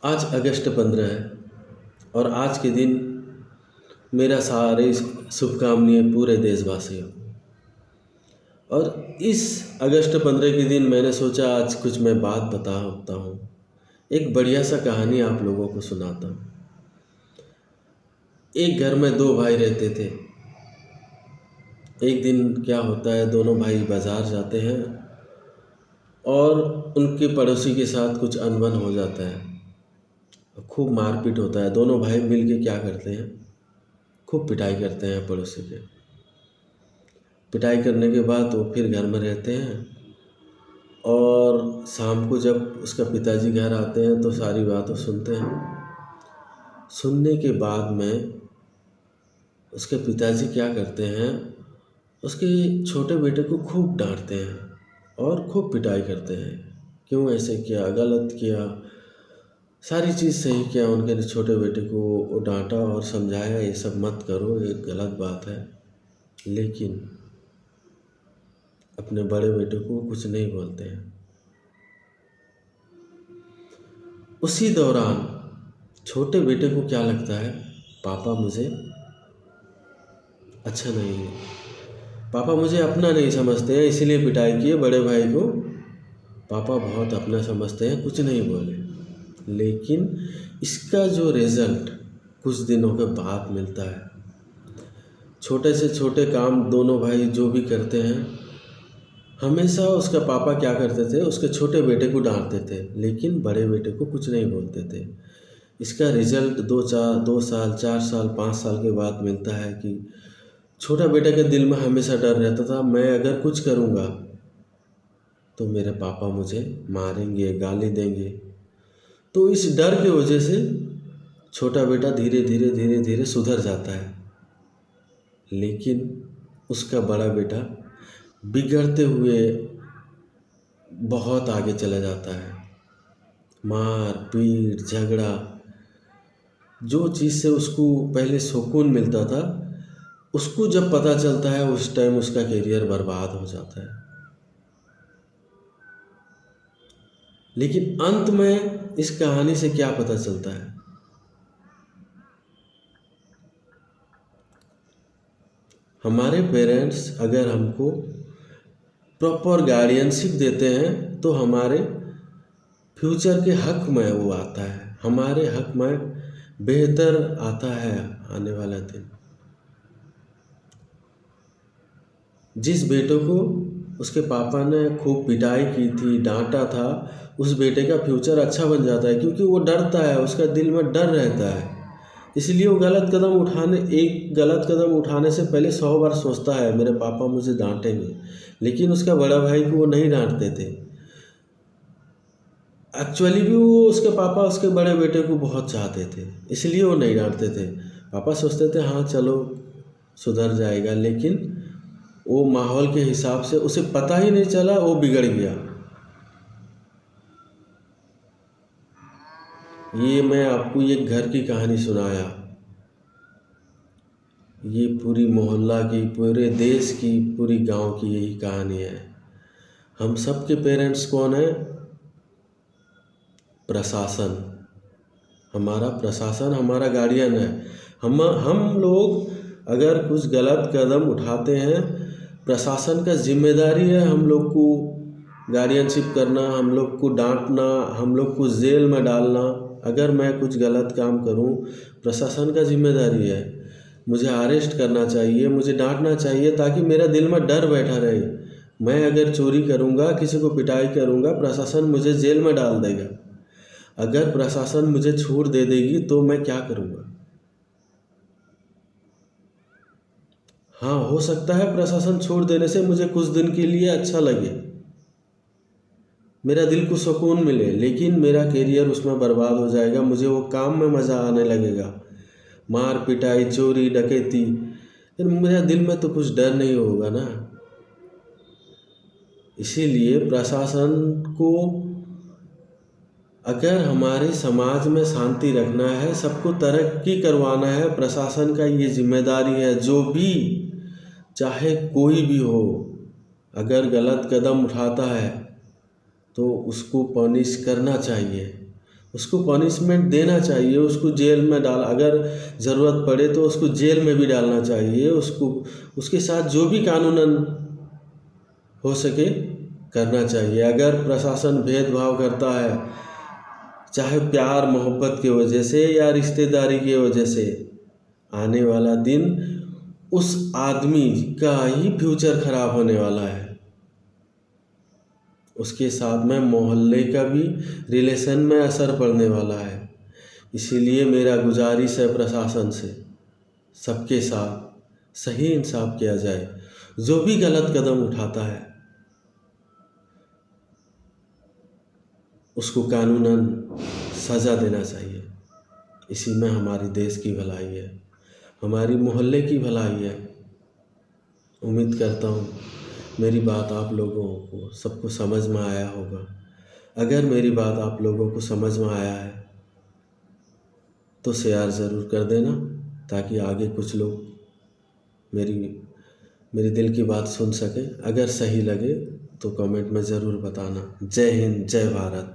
आज अगस्त 15 है और आज के दिन मेरा सारे शुभकामनाएं पूरे देशवासियों। और इस अगस्त 15 के दिन मैंने सोचा आज कुछ मैं बात बताता हूँ, एक बढ़िया सा कहानी आप लोगों को सुनाता हूँ। एक घर में दो भाई रहते थे। एक दिन क्या होता है, दोनों भाई बाज़ार जाते हैं और उनके पड़ोसी के साथ कुछ अनबन हो जाता है, खूब मारपीट होता है। दोनों भाई मिल के क्या करते हैं, खूब पिटाई करते हैं पड़ोसी के। पिटाई करने के बाद वो फिर घर में रहते हैं और शाम को जब उसका पिताजी घर आते हैं तो सारी बातें सुनते हैं। सुनने के बाद में उसके पिताजी क्या करते हैं, उसके छोटे बेटे को खूब डांटते हैं और खूब पिटाई करते हैं। क्यों ऐसे किया, गलत किया, सारी चीज़ सही किया। उनके छोटे बेटे को वो डांटा और समझाया, ये सब मत करो, ये गलत बात है। लेकिन अपने बड़े बेटे को कुछ नहीं बोलते हैं। उसी दौरान छोटे बेटे को क्या लगता है, पापा मुझे अच्छा नहीं है, पापा मुझे अपना नहीं समझते हैं, इसीलिए पिटाई किए। बड़े भाई को पापा बहुत अपना समझते हैं, कुछ नहीं बोले। लेकिन इसका जो रिज़ल्ट कुछ दिनों के बाद मिलता है। छोटे से छोटे काम दोनों भाई जो भी करते हैं, हमेशा उसका पापा क्या करते थे, उसके छोटे बेटे को डांटते थे, लेकिन बड़े बेटे को कुछ नहीं बोलते थे। इसका रिज़ल्ट 2 साल 4 साल 5 साल के बाद मिलता है कि छोटा बेटे के दिल में हमेशा डर रहता था, मैं अगर कुछ करूँगा तो मेरे पापा मुझे मारेंगे, गाली देंगे। तो इस डर की वजह से छोटा बेटा धीरे धीरे धीरे धीरे सुधर जाता है। लेकिन उसका बड़ा बेटा बिगड़ते हुए बहुत आगे चला जाता है। मार पीट झगड़ा, जो चीज़ से उसको पहले सुकून मिलता था, उसको जब पता चलता है उस टाइम उसका करियर बर्बाद हो जाता है। लेकिन अंत में इस कहानी से क्या पता चलता है, हमारे पेरेंट्स अगर हमको प्रॉपर गार्डियनशिप देते हैं तो हमारे फ्यूचर के हक में वो आता है, हमारे हक में बेहतर आता है आने वाला दिन। जिस बेटे को उसके पापा ने खूब पिटाई की थी, डांटा था, उस बेटे का फ्यूचर अच्छा बन जाता है, क्योंकि वो डरता है, उसका दिल में डर रहता है। इसलिए वो एक गलत कदम उठाने से पहले 100 बार सोचता है, मेरे पापा मुझे डांटेंगे। लेकिन उसका बड़ा भाई को वो नहीं डांटते थे। एक्चुअली भी वो उसके पापा उसके बड़े बेटे को बहुत चाहते थे, इसलिए वो नहीं डांटते थे। पापा सोचते थे हाँ चलो सुधर जाएगा, लेकिन वो माहौल के हिसाब से उसे पता ही नहीं चला, वो बिगड़ गया। ये मैं आपको ये घर की कहानी सुनाया, ये पूरी मोहल्ला की, पूरे देश की, पूरी गांव की यही कहानी है। हम सब के पेरेंट्स कौन है, प्रशासन। हमारा प्रशासन हमारा गार्डियन है। हम लोग अगर कुछ गलत कदम उठाते हैं, प्रशासन का जिम्मेदारी है हम लोग को गार्डियनशिप करना, हम लोग को डांटना, हम लोग को जेल में डालना। अगर मैं कुछ गलत काम करूं, प्रशासन का जिम्मेदारी है, मुझे अरेस्ट करना चाहिए, मुझे डांटना चाहिए, ताकि मेरा दिल में डर बैठा रहे। मैं अगर चोरी करूंगा, किसी को पिटाई करूंगा, प्रशासन मुझे जेल में डाल देगा। अगर प्रशासन मुझे छूट दे देगी तो मैं क्या करूंगा। हाँ, हो सकता है प्रशासन छोड़ देने से मुझे कुछ दिन के लिए अच्छा लगे, मेरा दिल को सुकून मिले, लेकिन मेरा करियर उसमें बर्बाद हो जाएगा। मुझे वो काम में मज़ा आने लगेगा, मार पिटाई, चोरी डकैती, फिर मेरा दिल में तो कुछ डर नहीं होगा ना। इसीलिए प्रशासन को, अगर हमारे समाज में शांति रखना है, सबको तरक्की करवाना है, प्रशासन का ये जिम्मेदारी है। जो भी, चाहे कोई भी हो, अगर गलत कदम उठाता है तो उसको पनिश करना चाहिए, उसको पनिशमेंट देना चाहिए, उसको जेल में अगर ज़रूरत पड़े तो उसको जेल में भी डालना चाहिए, उसको उसके साथ जो भी कानूनन हो सके करना चाहिए। अगर प्रशासन भेदभाव करता है, चाहे प्यार मोहब्बत की वजह से या रिश्तेदारी की वजह से, आने वाला दिन उस आदमी का ही फ्यूचर खराब होने वाला है। उसके साथ में मोहल्ले का भी रिलेशन में असर पड़ने वाला है। इसीलिए मेरा गुजारिश है प्रशासन से, सबके साथ सही इंसाफ किया जाए। जो भी गलत कदम उठाता है उसको कानूनन सज़ा देना चाहिए। इसी में हमारी देश की भलाई है, हमारी मोहल्ले की भलाई है। उम्मीद करता हूँ मेरी बात आप लोगों को सबको समझ में आया होगा। अगर मेरी बात आप लोगों को समझ में आया है तो शेयर ज़रूर कर देना, ताकि आगे कुछ लोग मेरी दिल की बात सुन सकें। अगर सही लगे तो कमेंट में ज़रूर बताना। जय हिंद, जय भारत।